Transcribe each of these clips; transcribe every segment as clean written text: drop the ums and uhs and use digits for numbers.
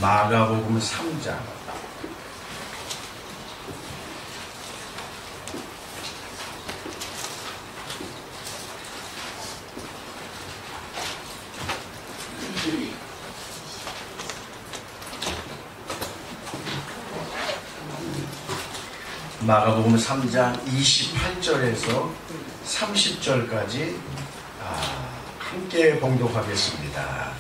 마가복음 3장 마가복음 3장 28절에서 30절까지 함께 봉독하겠습니다.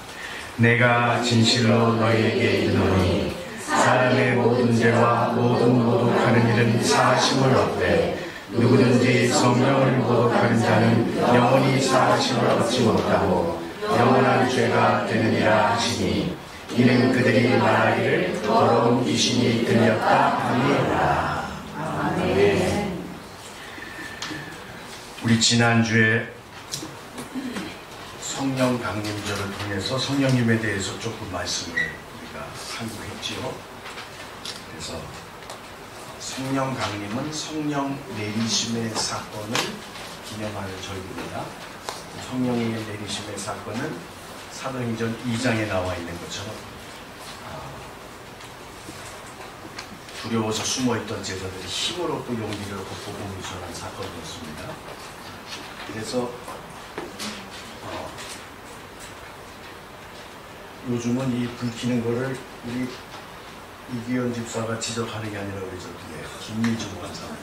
내가 진실로 너희에게 이르노니 사람의 모든 죄와 모든 모독하는 일은 사하심을 얻되 누구든지 성령을 모독하는 자는 영원히 사하심을 얻지 못하고 영원한 죄가 되느니라 하시니 이는 그들이 말하기를 더러운 귀신이 들렸다 함이라. 아멘. 우리 지난주에 성령 강림절을 통해서 성령님에 대해서 조금 말씀을 우리가 하기로 했지요. 그래서 성령 강림은 성령 내리심의 사건을 기념하는 절기입니다. 성령의 내리심의 사건은 사도행전 2장에 나와 있는 것처럼 두려워서 숨어있던 제자들이 힘으로 또 용기를 얻고 복음을 전한 사건이었습니다. 그래서 요즘은 이 불 켜는 거를 우리 이기현 집사가 지적하는 게 아니라 우리 저기에 김미중 간사님이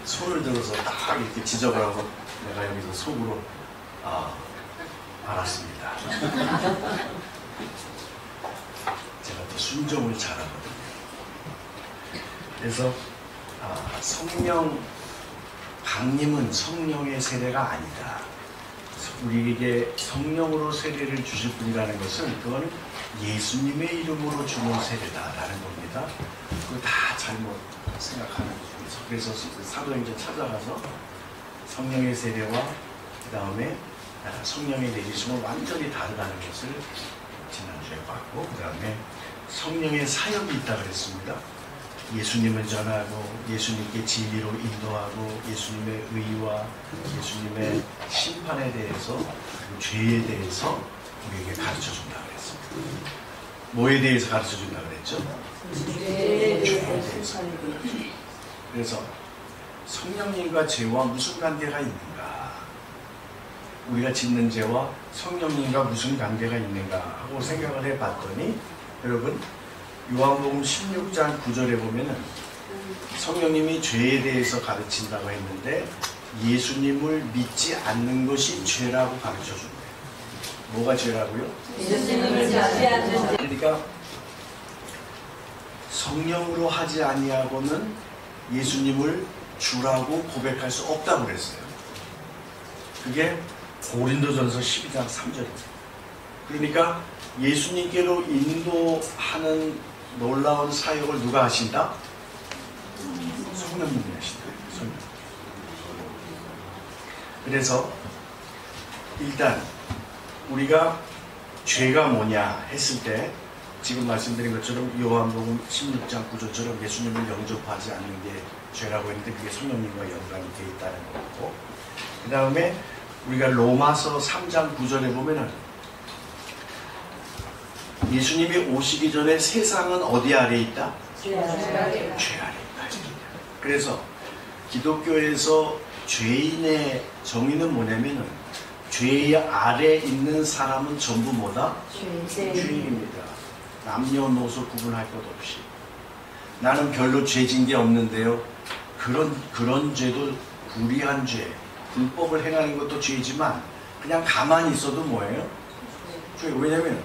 손을 들어서 딱 이렇게 지적을 하고 내가 여기서 속으로 알았습니다. 제가 또 순종을 잘하거든요. 그래서 성령 강림은 성령의 세례가 아니다. 우리에게 성령으로 세례를 주실 분이라는 것은 그건 예수님의 이름으로 주는 세례다라는 겁니다. 그거 다 잘못 생각하는 거죠. 그래서 사도행전 찾아가서 성령의 세례와 그 다음에 성령의 내리심은 완전히 다르다는 것을 지난주에 봤고, 그 다음에 성령의 사역이 있다고 그랬습니다. 예수님을 전하고 예수님께 진리로 인도하고 예수님의 의와 예수님의 심판에 대해서 그리고 죄에 대해서 우리에게 가르쳐준다고 그랬습니다. 뭐에 대해서 가르쳐준다고 그랬죠? 죄에 대해서. 그래서 성령님과 죄와 무슨 관계가 있는가, 우리가 짓는 죄와 성령님과 무슨 관계가 있는가 하고 생각을 해봤더니, 여러분 요한복음 16장 9절에 보면은 성령님이 죄에 대해서 가르친다고 했는데 예수님을 믿지 않는 것이 죄라고 가르쳐준대요. 뭐가 죄라고요? 예수님을 믿지 않는. 그러니까 성령으로 하지 아니하고는 예수님을 주라고 고백할 수 없다고 그랬어요. 그게 고린도전서 12장 3절입니다. 그러니까 예수님께로 인도하는 놀라운 사역을 누가 하신다? 성령님이 하신다. 성령. 그래서 일단 우리가 죄가 뭐냐 했을 때 지금 말씀드린 것처럼 요한복음 16장 9절처럼 예수님을 영접하지 않는 게 죄라고 했는데 그게 성령님과 연관이 되어 있다는 거고, 그 다음에 우리가 로마서 3장 9절에 보면은 예수님이 오시기 전에 세상은 어디 아래 있다? 죄 아래 있다. 그래서 기독교에서 죄인의 정의는 뭐냐면은 죄 아래 있는 사람은 전부 뭐다? 죄인입니다. 남녀노소 구분할 것 없이. 나는 별로 죄진 게 없는데요. 그런 죄도 불의한 죄, 불법을 행하는 것도 죄지만 그냥 가만히 있어도 뭐예요? 죄. 왜냐면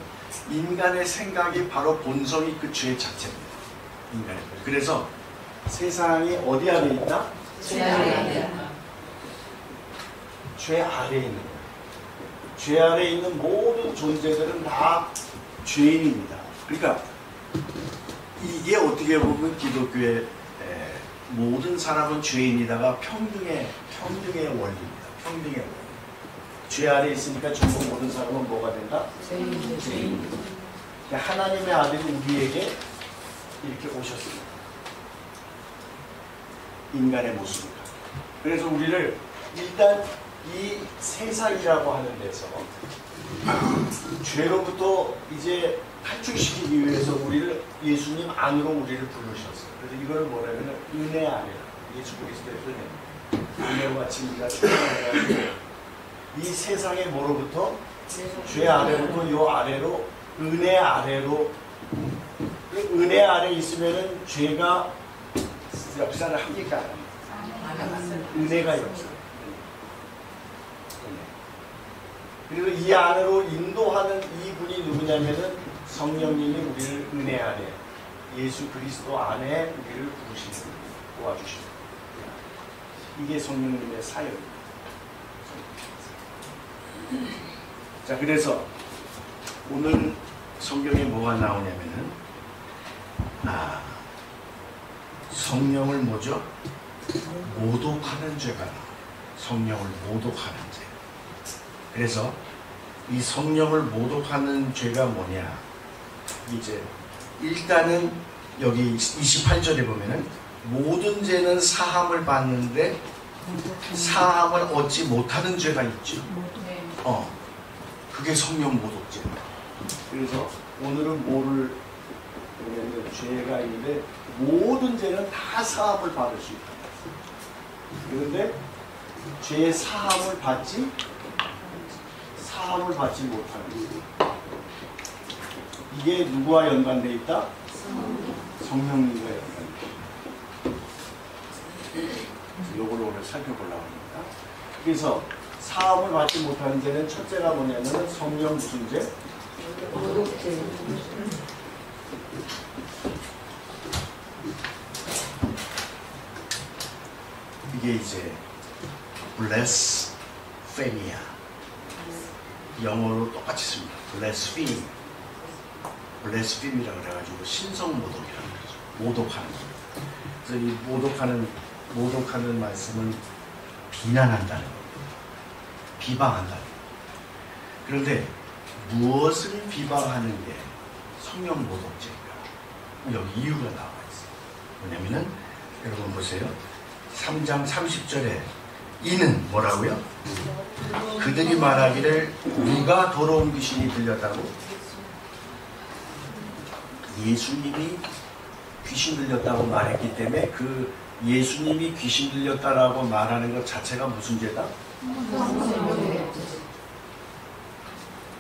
인간의 생각이 바로 본성이 그 죄 자체입니다. 인간의. 그래서 세상이 어디 아래 있다? 죄 아래 있다. 죄 아래에 있는 거예요. 죄 아래에 있는 모든 존재들은 다 죄인입니다. 그러니까 이게 어떻게 보면 기독교의 모든 사람은 죄인이다가 평등의 원리입니다. 평등의 원리. 죄 아래에 있으니까 전부 모든 사람은 뭐가 된다? 죄인입니다. 하나님의 아들이 우리에게 이렇게 오셨습니다. 인간의 모습으로. 그래서 우리를 일단 이 세상이라고 하는 데서 죄로부터 이제 탈출시키기 위해서 우리를 예수님 안으로 우리를 부르셨어요. 그래서 이걸 뭐냐면 은혜 아래, 예수 그리스도의 은혜와 진리가 충만해가지고 이 세상의 뭐로부터 죄 아래로부터 요 아래로 은혜 아래로, 은혜 아래 있으면은 죄가 역사를 합니까? 안 합니다. 은혜가 역사. 그리고 이 안으로 인도하는 이분이 누구냐면은 성령님이 우리를 은혜 안에, 예수 그리스도 안에 우리를 부르시는, 도와주시는. 이게 성령님의 사역입니다. 자, 그래서 오늘 성경에 뭐가 나오냐면은 성령을 뭐죠? 모독하는 죄가 나와요. 성령을 모독하는 죄. 그래서 이 성령을 모독하는 죄가 뭐냐? 이제 일단은 여기 28절에 보면은 모든 죄는 사함을 받는데 사함을 얻지 못하는 죄가 있죠. 그게 성령 모독죄입니다. 그래서 오늘은 뭐를 보냐면 죄가 있는데 모든 죄는 다 사함을 받을 수 있다. 그런데 죄의 사함을 받지 못하는 거예요. 이게 누구와 연관되어 있다? 성령님과 연관되어 있다. 이걸 오늘 살펴보려고 합니다. 그래서 사함을 받지 못하는 죄는 첫째가 뭐냐면 성령 무슨 죄? 모독죄. 이게 이제 blasphemia, 영어로 똑같이 씁니다. blaspheme, blasphem이라고 그래가지고 신성모독이라고 그러죠. 모독하는 거예요. 그래서 이 모독하는 말씀은 비난한다는 겁니다. 비방한다는 겁니다. 그런데 무엇을 비방하는 게 성령 모독죄인가? 여기 이유가 나와 있어요. 뭐냐면은 여러분 보세요. 3장 30절에 이는 뭐라고요? 그들이 말하기를 누가 더러운 귀신이 들렸다고? 예수님이 귀신 들렸다고 말했기 때문에 그 예수님이 귀신 들렸다라고 말하는 것 자체가 무슨 죄다?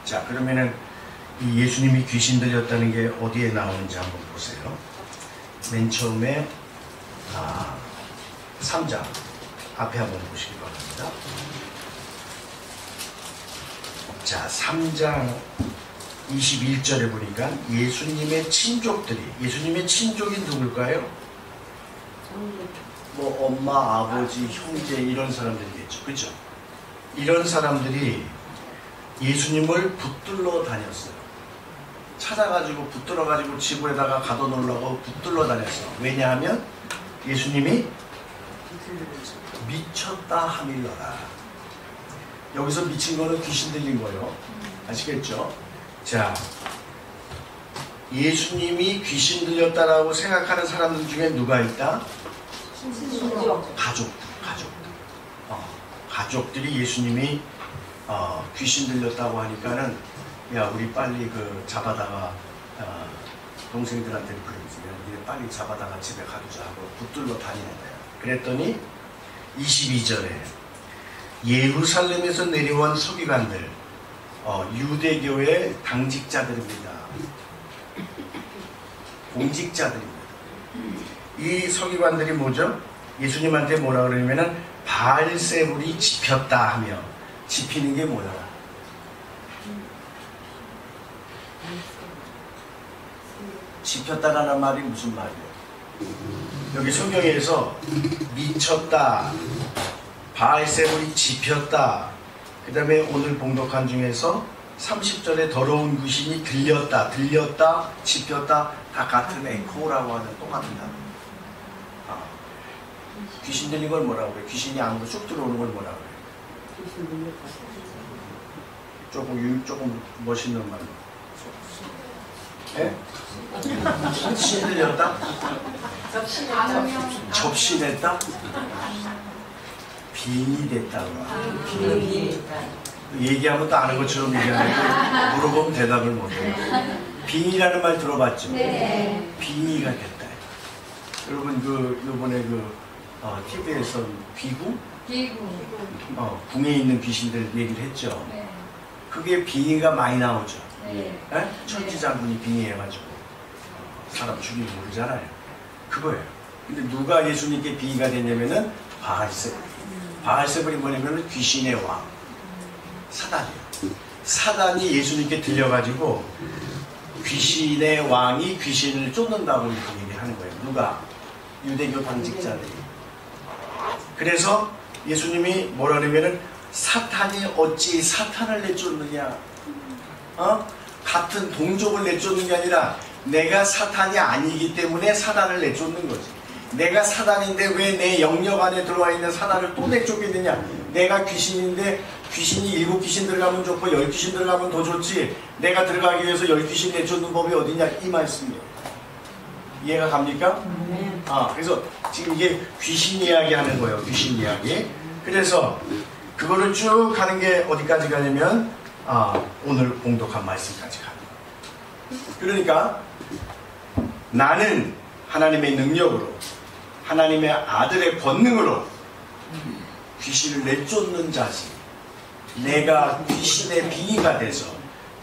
자, 그러면은 이 예수님이 귀신 들렸다는 게 어디에 나오는지 한번 보세요. 맨 처음에 3장 앞에 한번 보시기 바랍니다. 자, 3장 21절에 보니까 예수님의 친족이 누굴까요? 뭐 엄마, 아버지, 형제 이런 사람들이겠죠. 그렇죠? 이런 사람들이 예수님을 붙들러 다녔어요. 찾아가지고 붙들어가지고 지구에다가 가둬놓으려고 붙들러 다녔어요. 왜냐하면 예수님이 미쳤다 하밀러라. 여기서 미친 거는 귀신 들린 거예요. 아시겠죠? 자, 예수님이 귀신 들렸다라고 생각하는 사람들 중에 누가 있다? 가족들. 가족들이 예수님이 귀신 들렸다고 하니까는 야, 우리 빨리 그 잡아다가 동생들한테 그러면 우리 빨리 잡아다가 집에 가두자 하고 붙들러 다니는 거예요. 그랬더니 22절에 예루살렘에서 내려온 서기관들, 유대교의 당직자들입니다. 공직자들입니다. 이 서기관들이 뭐죠? 예수님한테 뭐라 그러냐면은 바알세불이 집혔다 하며, 집히는 게 뭐야? 집혔다라는 말이 무슨 말이에요? 여기 성경에서 미쳤다, 바알세불이 집혔다, 그 다음에 오늘 봉독한 중에서 30절에 더러운 귀신이 들렸다, 집혔다, 다 같은 에코라고 하는 똑같은 단어. 귀신 들린 걸 뭐라고 그래? 귀신이 안으로 쑥 들어오는 걸 뭐라고 그래? 조금 멋있는 말로. 예? 귀신 들렸다? 접신했다? 빈이 됐다고. 얘기하면 또 아는 것처럼 얘기하는데 물어보면 대답을 못해요. 빙의라는 말 들어봤죠? 네. 빙의가 됐다. 여러분 요번에 TV에서 귀궁? 궁에 있는 귀신들 얘기를 했죠. 네. 그게 빙의가 많이 나오죠. 네. 천지장군이 빙의해가지고 사람 죽이고 모르잖아요. 그거예요. 근데 누가 예수님께 빙의가 됐냐면은 바알세불. 바알세불이 뭐냐면은 귀신의 왕. 사단이에요. 사단이 예수님께 들려가지고 귀신의 왕이 귀신을 쫓는다고 이렇게 얘기하는 거예요. 누가? 유대교 당직자들이. 그래서 예수님이 뭐라냐면은 사탄이 어찌 사탄을 내쫓느냐? 같은 동족을 내쫓는 게 아니라 내가 사탄이 아니기 때문에 사단을 내쫓는 거지. 내가 사단인데 왜 내 영역 안에 들어와 있는 사단을 또 내쫓겠느냐? 내가 귀신인데 귀신이 7귀신 들어가면 좋고 10귀신 들어가면 더 좋지. 내가 들어가기 위해서 10귀신 내쫓는 법이 어디냐? 이 말씀이에요. 이해가 갑니까? 그래서 지금 이게 귀신 이야기 하는 거예요. 귀신 이야기. 그래서 그거를 쭉 가는 게 어디까지 가냐면 오늘 공독한 말씀까지 가는 거예요. 그러니까 나는 하나님의 능력으로 하나님의 아들의 권능으로 귀신을 내쫓는 자지. 내가 귀신의 빙의가 돼서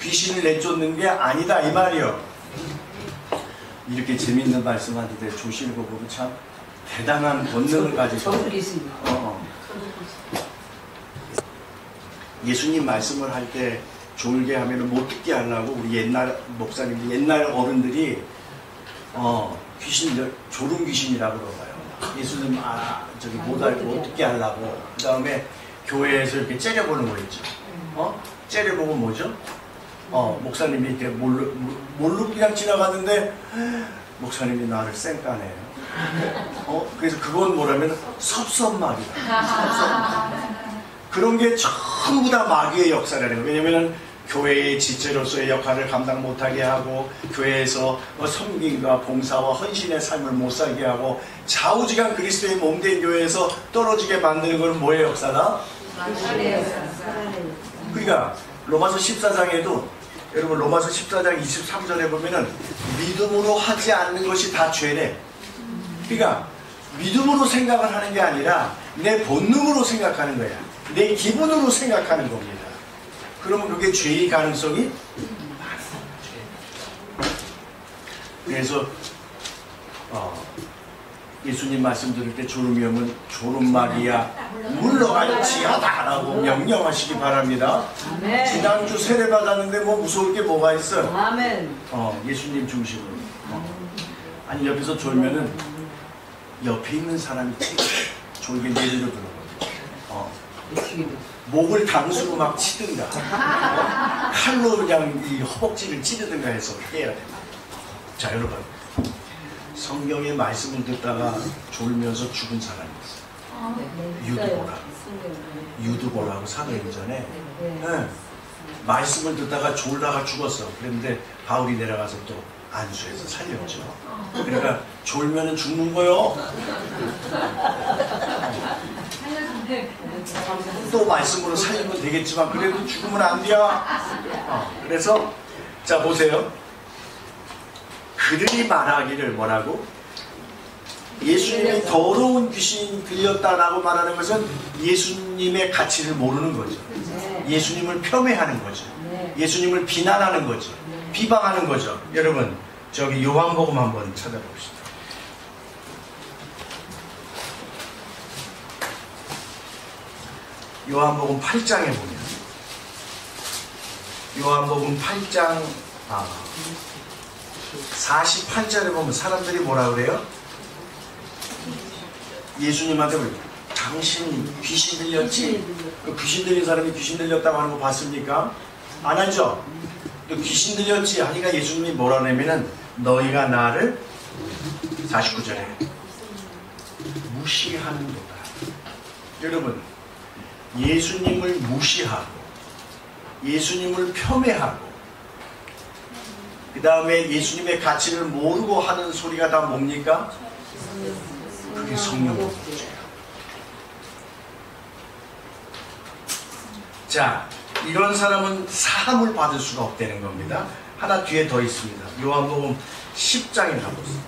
귀신을 내쫓는 게 아니다 이 말이요. 이렇게 재밌는 말씀하는데 조실고 보면 참 대단한 권능을 가지고 예수님 말씀을 할 때 졸게 하면 못 듣게 하려고 우리 옛날 목사님들 옛날 어른들이 귀신 졸음 귀신이라고 그러봐요. 예수님 저기 못 알고 못 듣게 하려고. 그 다음에 교회에서 이렇게 째려보는 거 있죠. 째려보면 뭐죠? 목사님이 이렇게 몰로 그냥 지나가는데 목사님이 나를 쌩까네요. 그래서 그건 뭐라면 섭섭마귀다. 그런 게 전부 다 마귀의 역사라는 거예요. 왜냐면은 교회의 지체로서의 역할을 감당 못하게 하고 교회에서 섬김과 봉사와 헌신의 삶을 못 살게 하고 좌우지간 그리스도의 몸된 교회에서 떨어지게 만드는 건 뭐의 역사다? 그러니까 로마서 14장에도 여러분 로마서 14장 23절에 보면은 믿음으로 하지 않는 것이 다 죄래. 그러니까 믿음으로 생각을 하는 게 아니라 내 본능으로 생각하는 거야. 내 기분으로 생각하는 겁니다. 그러면 그게 죄의 가능성이 많은 거죠. 그래서 예수님 말씀 들을 때 졸음이 오면 졸음마귀야 물러갈지어다 라고 명령하시기 바랍니다. 아멘. 지난주 세례 받았는데 뭐 무서울 게 뭐가 있어? 아멘. 예수님 중심으로. 아니 옆에서 졸면은 옆에 있는 사람이 졸게 내리려 들어가요. 목을 당수로 막 치든가 칼로 그냥 이 허벅지를 찌르든가 해서 해야 됩니다. 자 여러분, 성경의 말씀을 듣다가 졸면서 죽은 사람이 있어요. 유두보라고 사도행전에 말씀을 듣다가 졸다가 죽었어. 그런데 바울이 내려가서 또 안수해서 살렸죠. 그러니까 졸면은 죽는 거요. 또 말씀으로 살리면 되겠지만 그래도 죽으면 안 돼요. 그래서 자 보세요. 그들이 말하기를 뭐라고? 예수님이 더러운 귀신이 들렸다라고 말하는 것은 예수님의 가치를 모르는 거죠. 예수님을 폄훼하는 거죠. 예수님을 비난하는 거죠. 비방하는 거죠. 여러분 저기 요한복음 한번 찾아봅시다. 요한복음 8장에 보면 요한복음 8장 48절에 보면 사람들이 뭐라 그래요? 예수님한테 당신 귀신 들렸지? 그 귀신 들린 사람이 귀신 들렸다고 하는 거 봤습니까? 안 하죠? 귀신 들렸지? 하니까 예수님이 뭐라 하냐면은 너희가 나를 49절에 무시하는도다. 여러분 예수님을 무시하고 예수님을 폄훼하고 그 다음에 예수님의 가치를 모르고 하는 소리가 다 뭡니까? 그게 성령의 문제예요. 자, 이런 사람은 사함을 받을 수가 없다는 겁니다. 하나 뒤에 더 있습니다. 요한복음 10장에 가보세요.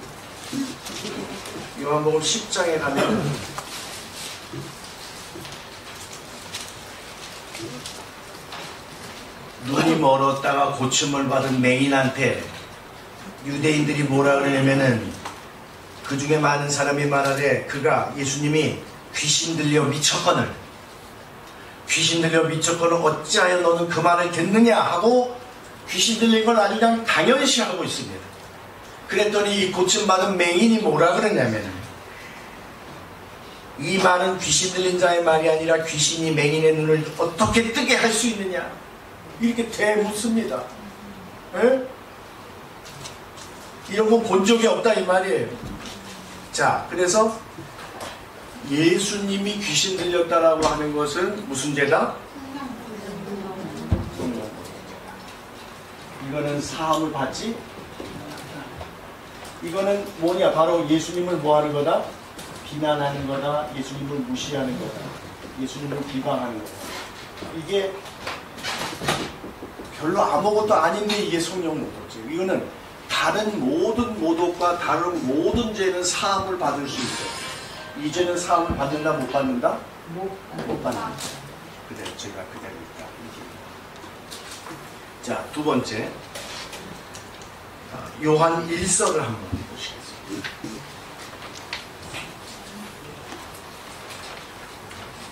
요한복음 10장에 가면 눈이 멀었다가 고침을 받은 맹인한테 유대인들이 뭐라 그러냐면은 그 중에 많은 사람이 말하되 그가 예수님이 귀신 들려 미쳤거늘 어찌하여 너는 그 말을 듣느냐 하고 귀신 들린 걸 아주 그냥 당연시 하고 있습니다. 그랬더니 이 고침받은 맹인이 뭐라 그러냐면 이 말은 귀신 들린 자의 말이 아니라 귀신이 맹인의 눈을 어떻게 뜨게 할 수 있느냐 이렇게 대묻습니다. 에? 이런 건 본 적이 없다 이 말이에요. 자, 그래서 예수님이 귀신 들렸다라고 하는 것은 무슨 죄다? 이거는 사함을 받지? 이거는 뭐냐? 바로 예수님을 뭐 하는 거다? 비난하는 거다. 예수님을 무시하는 거다. 예수님을 비방하는 거다. 이게 별로 아무것도 아닌데 이게 성령 모독죄. 이거는 다른 모든 모독과 다른 모든 죄는 사함을 받을 수 있어요. 이 죄는 사함을 받는다 못 받는다? 못 받는다. 그대로 죄가 그대로 있다. 자, 두 번째 요한 1서를 한번 보시겠습니다.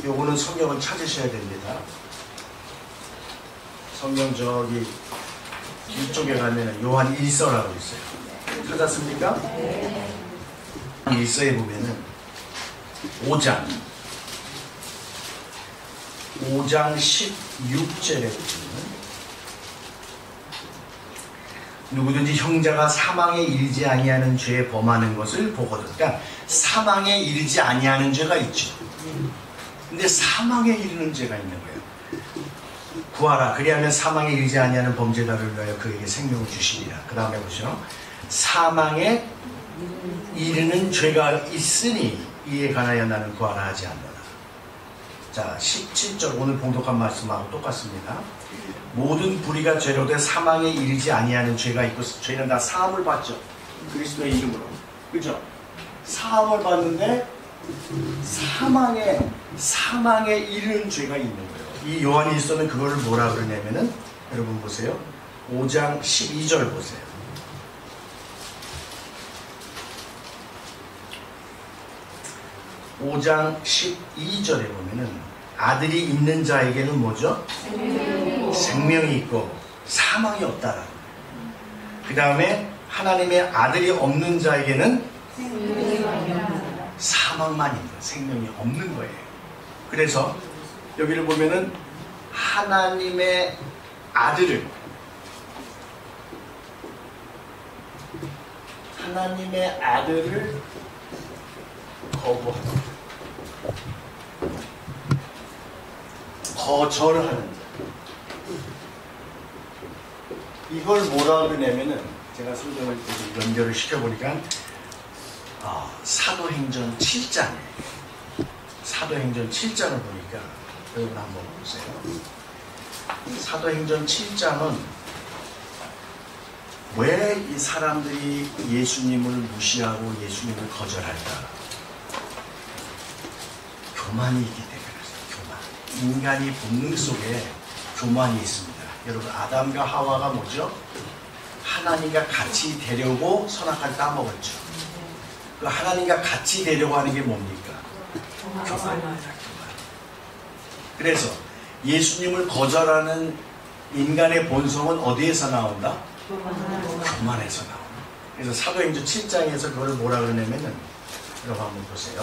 요거는 성경을 찾으셔야 됩니다. 성경 저기 뒤쪽에 가면 요한 1서라고 있어요. 찾았습니까? 네. 1서에 보면은 5장 16절에 보면 누구든지 형제가 사망에 이르지 아니하는 죄에 범하는 것을 보거든. 그러니까 사망에 이르지 아니하는 죄가 있죠. 근데 사망에 이르는 죄가 있는 거예요. 구하라 그리하면 사망에 이르지 아니하는 범죄자를 위하여 그에게 생명을 주시리라. 그 다음에 보시죠. 사망에 이르는 죄가 있으니 이에 관하여 나는 구하라 하지 않노라. 자, 17절 오늘 봉독한 말씀하고 똑같습니다. 모든 불의가 죄로 돼 사망에 이르지 아니하는 죄가 있고 죄는 다 사함을 받죠. 그리스도의 이름으로. 그죠? 사함을 받는데 사망에 이르는 죄가 있는 거예요. 이 요한 1서는 그거를 뭐라 그러냐면은 여러분 보세요. 5장 12절 보세요. 5장 12절에 보면은 아들이 있는 자에게는 뭐죠? 생명이 있고 사망이 없다라는 거예요. 그 다음에 하나님의 아들이 없는 자에게는 사망만 있는 생명이 없는 거예요. 그래서 여기를 보면은 하나님의 아들을 거부하는 거절하는 자. 이걸 뭐라 그러냐면은 제가 성경을 연결을 시켜보니까 사도행전 7장이에요. 사도행전 7장을 보니까 여러분 한번 보세요. 사도행전 7장은 왜 이 사람들이 예수님을 무시하고 예수님을 거절할까? 교만이 있기 때문에. 인간이 본능 속에 교만이 있습니다. 여러분 아담과 하와가 뭐죠? 하나님과 같이 되려고 선악과를 따먹었죠. 그 하나님과 같이 되려고 하는 게 뭡니까? 교만입니다. 교만. 그래서 예수님을 거절하는 인간의 본성은 어디에서 나온다? 교만에서 나온다. 그래서 사도행전 7장에서 그걸 뭐라 그러냐면은 여러분 한번 보세요.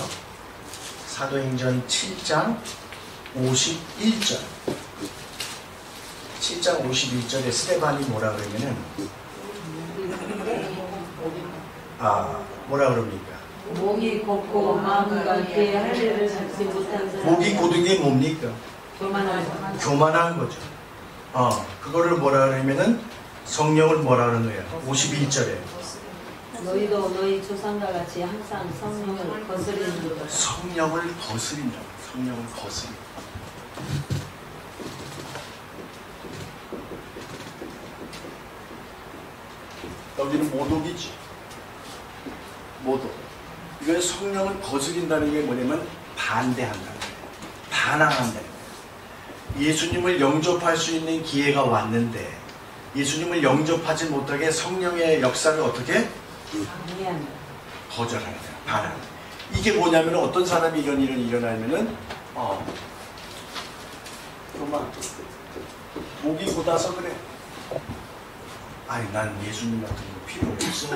사도행전 7장 51절 7장 51절에 스데반이 뭐라 그러면은 뭐라 그럽니까? 목이 곱고 마음과 귀에 할례를 잡지 못한 사람. 목이 고든 게 뭡니까? 교만한 거죠. 그거를 뭐라 그러면은 성령을 뭐라 그러는 거예요? 51절에 너희도 너희 조상과 같이 항상 성령을 거스리는 것. 성령을 거스린다. 성령을 거스린다. 여기는 모독이지. 모독. 이건 성령을 거스린다는 게 뭐냐면 반대한다는 거예요. 반항한다는 거예요. 예수님을 영접할 수 있는 기회가 왔는데 예수님을 영접하지 못하게 성령의 역사를 어떻게? 거절하는 거예요. 반항. 이게 뭐냐면 어떤 사람이 이런 일이 일어나면은 정말 목이 고다서 그래. 아니 난 예수님 같은 거 필요 없어.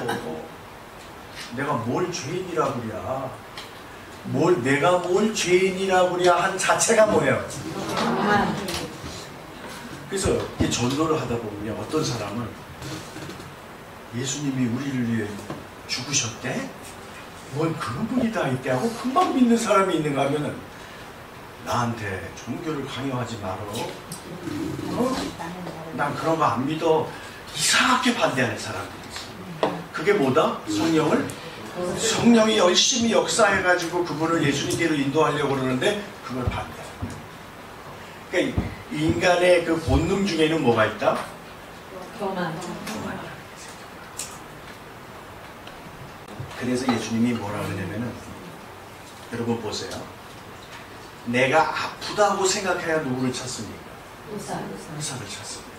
내가 뭘 죄인이라 그랴. 내가 뭘 죄인이라 그랴 한 자체가 뭐예요? 그래서 이 전도를 하다 보면 어떤 사람은 예수님이 우리를 위해 죽으셨대? 뭔 그런 분이 다 있대 하고 금방 믿는 사람이 있는가 하면은 나한테 종교를 강요하지 말어. 난 그런 거 안 믿어. 이상하게 반대하는 사람들이 있어. 그게 뭐다? 성령이 열심히 역사해가지고 그분을 예수님께로 인도하려고 그러는데 그걸 반대하는 거예요. 그러니까 인간의 그 본능 중에는 뭐가 있다? 교만. 그래서 예수님이 뭐라 그러냐면은 여러분 보세요. 내가 아프다고 생각해야 누구를 찾습니까? 의사를 찾습니다.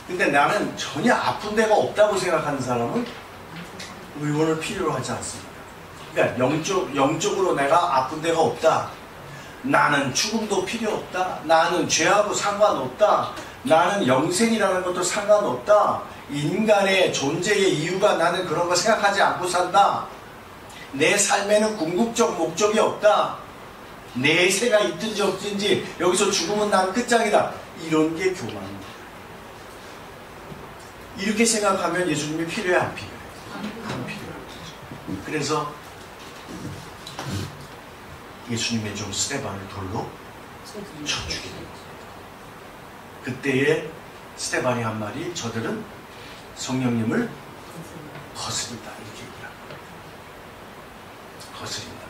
근데 나는 전혀 아픈 데가 없다고 생각하는 사람은 의원을 필요로 하지 않습니다. 그러니까 영적으로 내가 아픈 데가 없다. 나는 죽음도 필요 없다. 나는 죄하고 상관없다. 나는 영생이라는 것도 상관없다. 인간의 존재의 이유가 나는 그런 거 생각하지 않고 산다. 내 삶에는 궁극적 목적이 없다. 내세가 있든지 없든지 여기서 죽으면 난 끝장이다. 이런 게 교만입니다. 이렇게 생각하면 예수님이 필요해 안 필요해? 안 필요해. 그래서 예수님의 종 스데반을 돌로 쳐 죽이는 거예요. 그때에 스데반이 한 말이 저들은 성령님을 거스린다 이렇게 얘기합니다. 거스린다.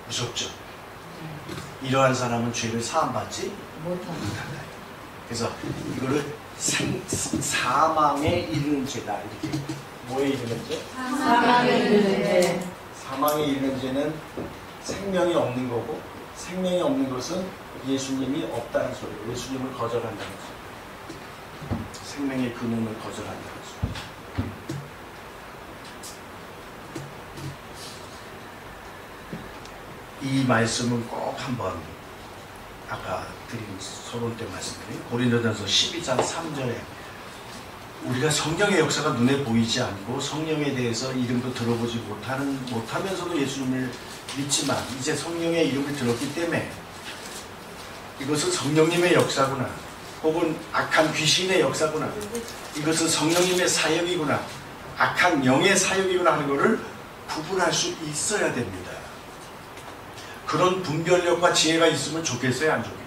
무섭죠? 이러한 사람은 죄를 사함받지 못한다. 그래서 이거를 사망에 이르는 죄다 이렇게. 뭐에 이르는 죄? 사망에 이르는 죄. 사망에 이르는 죄는 생명이 없는 거고, 생명이 없는 것은 예수님이 없다는 소리예요. 예수님을 거절한다는 소리예요. 생명의 근원을 거절한다는 소리예요. 이 말씀은 꼭 한번 아까 드린 서론 때 말씀드린 고린도전서 12장 3절에 우리가 성령의 역사가 눈에 보이지 않고 성령에 대해서 이름도 들어보지 못하면서도 예수님을 믿지만 이제 성령의 이름을 들었기 때문에 이것은 성령님의 역사구나, 혹은 악한 귀신의 역사구나, 이것은 성령님의 사역이구나, 악한 영의 사역이구나 하는 것을 구분할 수 있어야 됩니다. 그런 분별력과 지혜가 있으면 좋겠어요, 안 좋겠어요?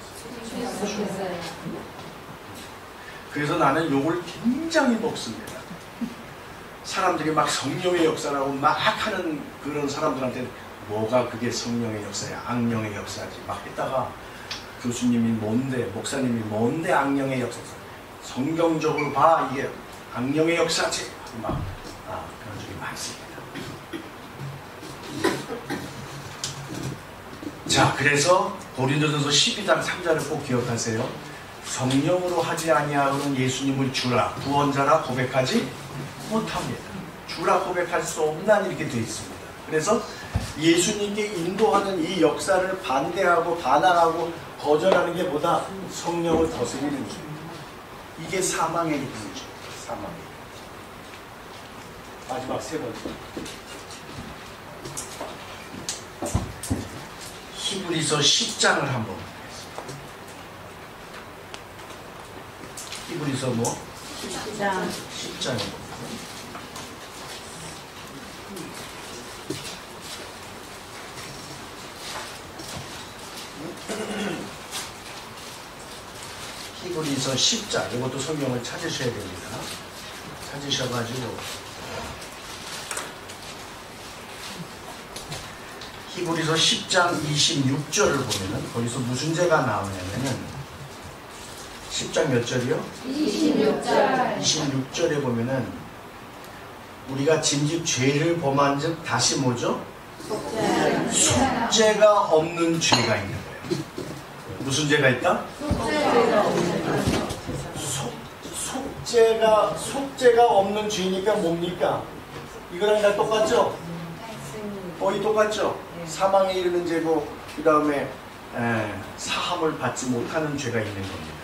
그래서 나는 욕을 굉장히 먹습니다. 사람들이 막 성령의 역사라고 막 하는 그런 사람들한테 뭐가 그게 성령의 역사야, 악령의 역사지 막 했다가 교수님이 뭔데, 목사님이 뭔데 악령의 역사지, 성경적으로 봐 이게 악령의 역사지 막 그런 적이 많습니다. 자, 그래서 고린도전서 12장 3절을 꼭 기억하세요. 성령으로 하지 아니하고는 예수님을 주라, 구원자라 고백하지 못합니다. 주라 고백할 수 없난 이렇게 되어 있습니다. 그래서 예수님께 인도하는 이 역사를 반대하고 반항하고 거절하는 게 뭐다? 성령을 거스리는 거죠. 이게 사망의 이름이죠. 사망의 이름. 마지막 세 번째. 히브리서 10장을 한번 보겠습니다. 히브리서 뭐? 10장에 보면 히브리서 10장, 이것도 성경을 찾으셔야 됩니다. 찾으셔가지고 히브리서 10장 26절을 보면은 거기서 무슨 죄가 나오냐면은 10장 몇 절이요? 26절. 26절에 보면은 우리가 진즉 죄를 범한 즉 다시 뭐죠? 속죄가 없는 죄가 있는 거예요. 무슨 죄가 있다? 속죄가 없는 죄니까 뭡니까? 이거랑 다 똑같죠? 거의 똑같죠? 사망에 이르는 죄고 그 다음에 사함을 받지 못하는 죄가 있는 겁니다.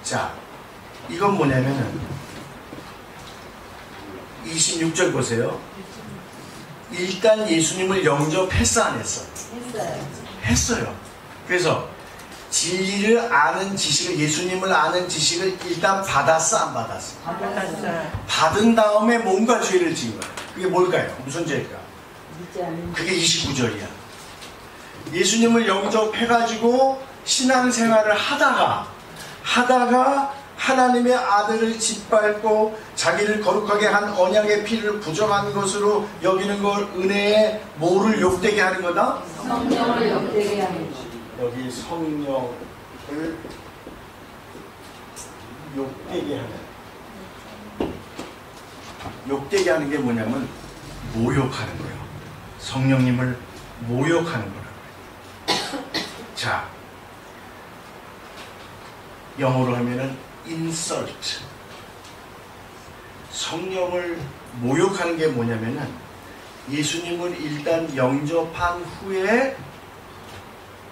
자, 이건 뭐냐면은 26절 보세요. 일단 예수님을 영접했어 안 했어? 했어요. 그래서 진리를 아는 지식을, 예수님을 아는 지식을 일단 받았어 안 받았어? 받은 다음에 뭔가 죄를 지은 거야. 그게 뭘까요? 무슨 죄일까? 그게 29절이야. 예수님을 영접해가지고 신앙생활을 하다가 하나님의 아들을 짓밟고 자기를 거룩하게 한 언약의 피를 부정한 것으로 여기는 걸 은혜에 뭐를 욕되게 하는 거다? 성령을 욕되게 하는 것. 여기 성령을 욕되게 하는 게 뭐냐면 모욕하는 거예요. 성령님을 모욕하는 거라고요. 자, 영어로 하면은 insult. 성령을 모욕하는 게 뭐냐면은 예수님을 일단 영접한 후에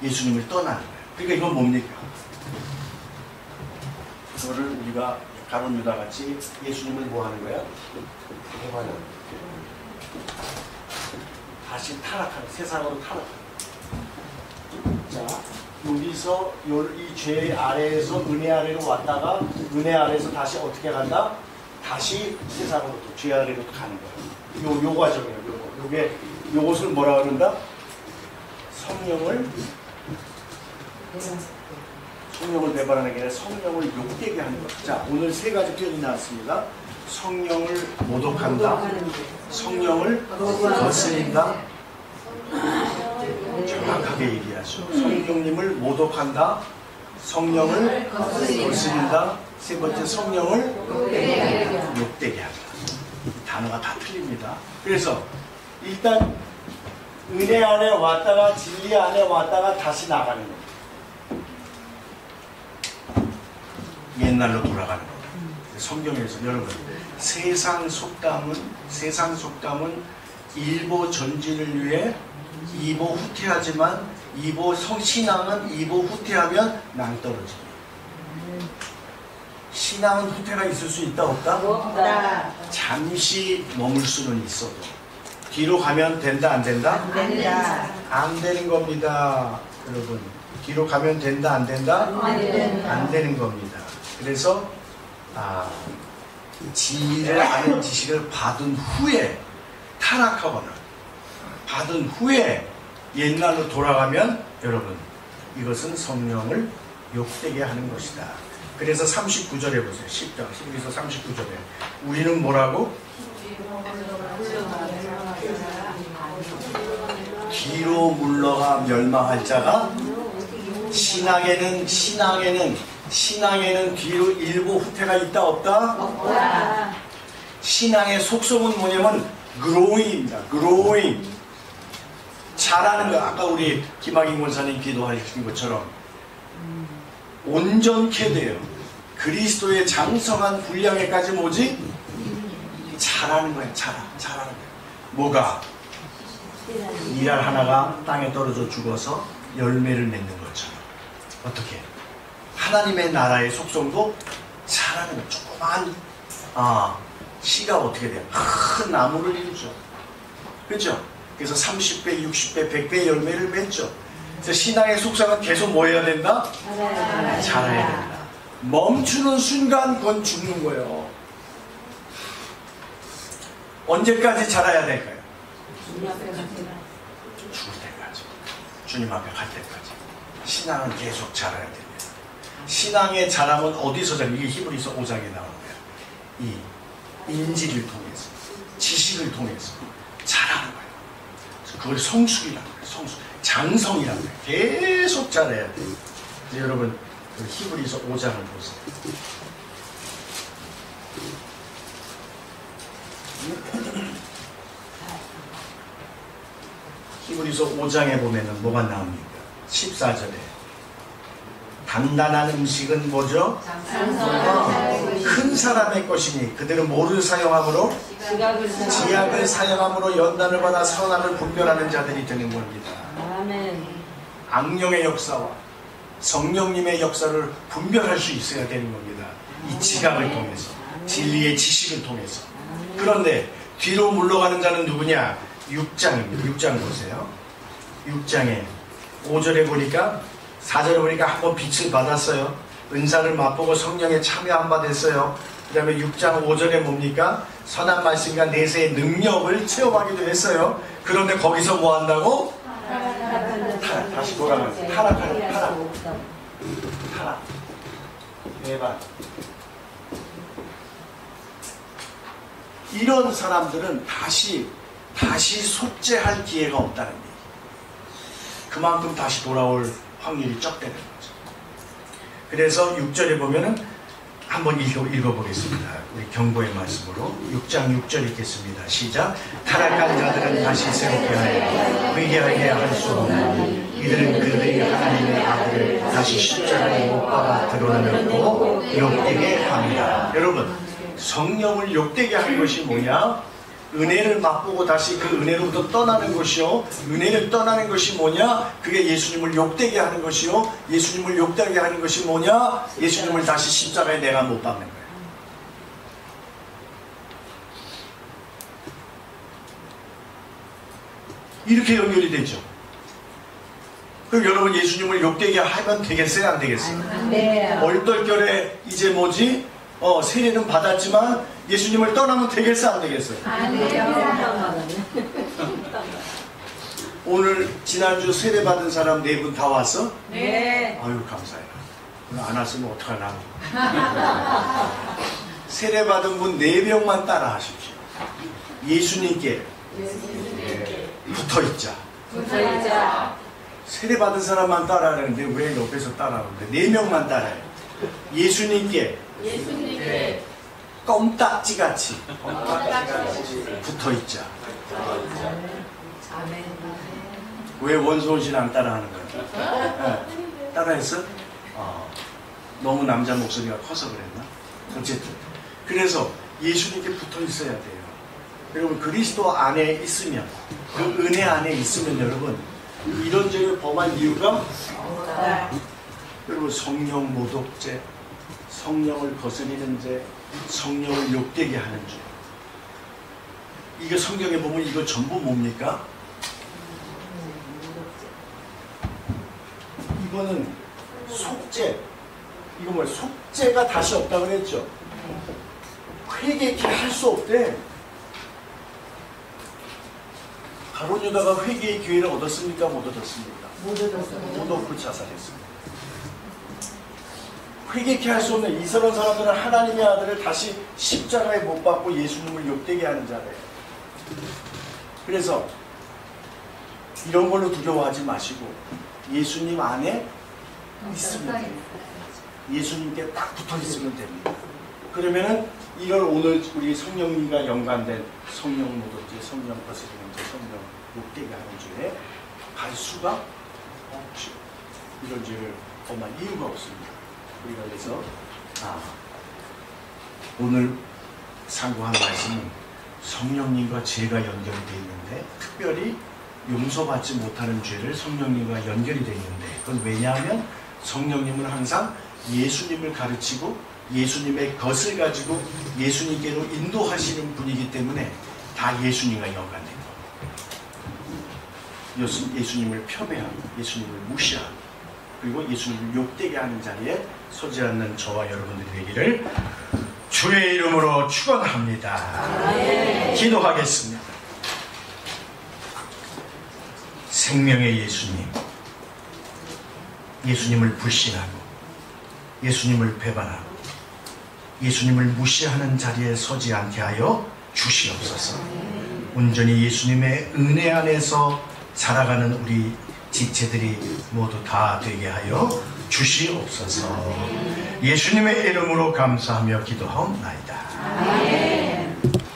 예수님을 떠나는 거예요. 그러니까 이건 뭡니까? 그거를 우리가 가룟 유다 같이 예수님을 뭐 하는 거야? 대만하는 거예요. 다시 타락하는, 세상으로 타락하는. 자, 여기서 이 죄 아래에서 은혜 아래로 왔다가 은혜 아래에서 다시 어떻게 간다? 다시 세상으로 죄 아래로 가는 거예요. 요 과정이에요. 요것을 뭐라 그런다? 성령을 배반하는 게 아니라 성령을 욕되게 하는 거예요. 자, 오늘 세 가지 표현이 나왔습니다. 성령을 모독한다, 성령을 거스린다. 정확하게 얘기하죠. 성령님을 모독한다, 성령을 거스린다, 세 번째 성령을 욕되게 한다. 단어가 다 틀립니다. 그래서 일단 은혜 안에 왔다가 진리 안에 왔다가 다시 나가는 겁니다. 옛날로 돌아가는 겁니다. 성경에서 여러분 세상 속담은 일보 전진을 위해 이보 후퇴하지만 신앙은 이보 후퇴하면 낭떠러집니다. 신앙은 후퇴가 있을 수 있다 없다? 없다. 잠시 머물 수는 있어도 뒤로 가면 된다 안 된다? 안 된다. 안 되는 겁니다. 여러분 뒤로 가면 된다 안 된다? 안 된다. 안 되는 겁니다. 그래서 진리를 아는 지식을 받은 후에 타락하거나 받은 후에 옛날로 돌아가면 여러분 이것은 성령을 욕되게 하는 것이다. 그래서 39절에 보세요. 10장 11에서 39절에 우리는 뭐라고? 뒤로 물러가 멸망할 자가 신앙에는 뒤로 일부 후퇴가 있다 없다? 없다. 신앙의 속성은 뭐냐면 growing입니다. growing. 자라는 거. 아까 우리 김학인 권사님 기도하신 것처럼 온전케 돼요. 그리스도의 장성한 분량에까지 뭐지? 자라는 거예요. 자라는 거예요. 뭐가? 이랄 하나가 땅에 떨어져 죽어서 열매를 맺는 것처럼. 어떻게? 하나님의 나라의 속성도 자라는 거예요. 조그만 씨가 어떻게 돼요? 큰 나무를 이루죠. 그렇죠? 그래서 30배, 60배, 100배 열매를 맺죠. 그래서 신앙의 속성은 계속 뭐 해야 된다? 자라야 된다. 멈추는 순간 그건 죽는 거예요. 언제까지 자라야 될까요? 죽을 때까지. 주님 앞에 갈 때까지. 신앙은 계속 자라야 됩니다. 신앙의 자람은 어디서 자라? 이게 히브리서 5장에 나오는 거예요. 이 인지를 통해서, 지식을 통해서 자라는 거예요. 그걸 성숙이라고 해요. 성숙. 장성이라고 해요. 계속 자라야 돼요. 여러분 그 히브리서 5장을 보세요. 히브리서 5장에 보면은 뭐가 나옵니까? 14절에 단단한 음식은 뭐죠? 큰 사람의 것이니 그들은 뭐를 사용함으로? 지약을 사용함으로 연단을 받아 선악을 분별하는 자들이 되는 겁니다. 아멘. 악령의 역사와 성령님의 역사를 분별할 수 있어야 되는 겁니다. 이 지각을 통해서, 진리의 지식을 통해서. 그런데 뒤로 물러가는 자는 누구냐? 6장입니다. 6장 보세요. 6장에 5절에 보니까 4절에 보니까 한번 빛을 받았어요. 은사를 맛보고 성령에 참여한 바 됐어요. 그 다음에 6장 5절에 뭡니까? 선한 말씀과 내세의 능력을 체험하기도 했어요. 그런데 거기서 뭐 한다고? 다시 돌아가세요. 타락. 대박. 이런 사람들은 다시 속죄할 기회가 없다는 얘기. 그만큼 다시 돌아올 확률이 적다는 거죠. 그래서 6절에 보면은 한번 읽어보겠습니다. 우리 경고의 말씀으로 6장 6절 읽겠습니다. 시작. 타락한 자들은 다시 새롭게 하여 회개하게 할 수 없나니 이들은 그들이 하나님의 아들을 다시 십자가에 못 박아 드러내고 욕되게 합니다. 여러분, 성령을 욕되게 하는 것이 뭐냐? 은혜를 맛보고 다시 그 은혜로부터 떠나는 것이요. 은혜를 떠나는 것이 뭐냐? 그게 예수님을 욕되게 하는 것이요. 예수님을 욕되게 하는 것이 뭐냐? 예수님을 다시 십자가에 내가 못 박는 거예요. 이렇게 연결이 되죠. 그럼 여러분 예수님을 욕되게 하면 되겠어요? 안 되겠어요? 네. 얼떨결에 이제 뭐지? 세례는 받았지만 예수님을 떠나면 되겠어? 안 되겠어요? 오늘 지난주 세례 받은 사람 4분 다 왔어? 네. 아유 감사해요. 오늘 안 왔으면 어떡하나. 세례 받은 분 4명만 따라 하십시오. 예수님께 붙어있자. 세례 받은 사람만 따라하는데 왜 옆에서 따라하는데 4명만 따라해요. 예수님께 껌딱지같이 붙어있자. 왜 원소원 신앙 따라하는 거야? 네. 따라했어? 너무 남자 목소리가 커서 그랬나? 어쨌든 그래서 예수님께 붙어있어야 돼요. 여러분 그리스도 안에 있으면, 그 은혜 안에 있으면 여러분 이런 죄를 범한 이유가 여러분 성령 모독죄, 성령을 거스리는 죄, 성령을 욕되게 하는 죄. 이거 성경에 보면 이거 전부 뭡니까? 이거는 속죄. 이거 뭐야? 속죄가 다시 없다고 그랬죠? 회개케 할 수 없대. 가룟 유다가 회개의 기회를 얻었습니까? 못 얻었습니까? 못 얻고 자살했습니다. 회개케 할 수 없는 이스라엘 사람들은 하나님의 아들을 다시 십자가에 못 박고 예수님을 욕되게 하는 자래요. 그래서 이런 걸로 두려워하지 마시고 예수님 안에 있으면 됩니다. 예수님께 딱 붙어 있으면 됩니다. 그러면은 이걸 오늘 우리 성령님과 연관된 성령 모독죄, 성령 거스리는 죄, 성령 욕되게 하는 죄에 갈 수가 없죠. 이런 죄를 범할 이유가 없습니다. 우리가 그래서 오늘 상고한 말씀은 성령님과 죄가 연결이 되어 있는데 특별히 용서받지 못하는 죄를 성령님과 연결이 되어 있는데 그건 왜냐하면 성령님은 항상 예수님을 가르치고 예수님의 것을 가지고 예수님께로 인도하시는 분이기 때문에 다 예수님과 연관된 겁니다. 예수님을 폄훼하고 예수님을 무시하고 그리고 예수님을 욕되게 하는 자리에 서지 않는 저와 여러분들이 되기를 주의 이름으로 축원합니다. 기도하겠습니다. 생명의 예수님, 예수님을 불신하고 예수님을 배반하고 예수님을 무시하는 자리에 서지 않게 하여 주시옵소서. 온전히 예수님의 은혜 안에서 살아가는 우리 지체들이 모두 다 되게 하여 주시옵소서. 예수님의 이름으로 감사하며 기도하옵나이다.